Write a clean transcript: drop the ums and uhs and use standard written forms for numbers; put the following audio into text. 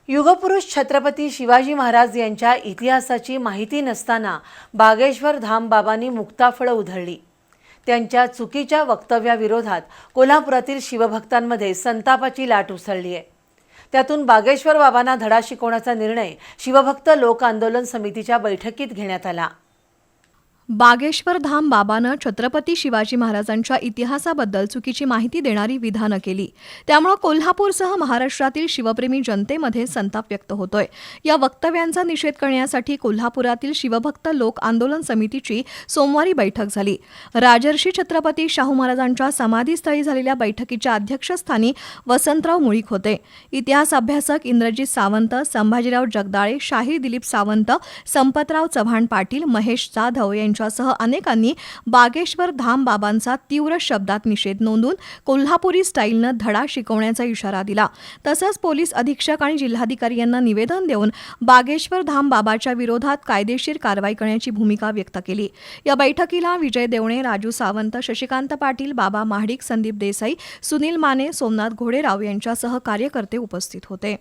युगपुरुष छत्रपती शिवाजी महाराज यांच्या इतिहासाची माहिती नसताना बागेश्वर धाम बाबांनी मुक्ताफळं उधळली। त्यांच्या चुकीच्या वक्तव्याविरोधात कोल्हापुरातील शिवभक्तांमध्ये संतापाची लाट उसळली आहे। त्यातून बागेश्वर बाबांना धडा शिकवण्याचा निर्णय शिवभक्त लोक आंदोलन समितीच्या बैठकीत घेण्यात आला। बागेश्वर धाम बाबानं छत्रपती शिवाजी महाराजांच्या इतिहासाबद्दल चुकीची माहिती देणारी विधानं केली। त्यामुळे कोल्हापूरसह महाराष्ट्रातील शिवप्रेमी जनतेमध्ये संताप व्यक्त होतोय। या वक्तव्यांचा निषेध करण्यासाठी कोल्हापुरातील शिवभक्त लोक आंदोलन समितीची सोमवारी बैठक झाली। राजर्षी छत्रपती शाहू महाराजांच्या समाधीस्थळी झालेल्या बैठकीच्या अध्यक्षस्थानी वसंतराव मुळीक होते। इतिहास अभ्यासक इंद्रजित सावंत, संभाजीराव जगदाळे, शाहीर दिलीप सावंत, संपतराव चव्हाण पाटील, महेश जाधव यांच्यासह अनेकांनी बागेश्वर धाम बाबांचा तीव्र शब्दात निषेध नोंदवून कोल्हापुरी स्टाईलनं धडा शिकवण्याचा इशारा दिला। तसंच पोलीस अधीक्षक आणि जिल्हाधिकारी यांना निवेदन देऊन बागेश्वर धाम बाबाच्या विरोधात कायदेशीर कारवाई करण्याची भूमिका व्यक्त केली। या बैठकीला विजय देवणे, राजू सावंत, शशिकांत पाटील, बाबा महाडिक, संदीप देसाई, सुनील माने, सोमनाथ घोडेराव यांच्यासह कार्यकर्ते उपस्थित होते।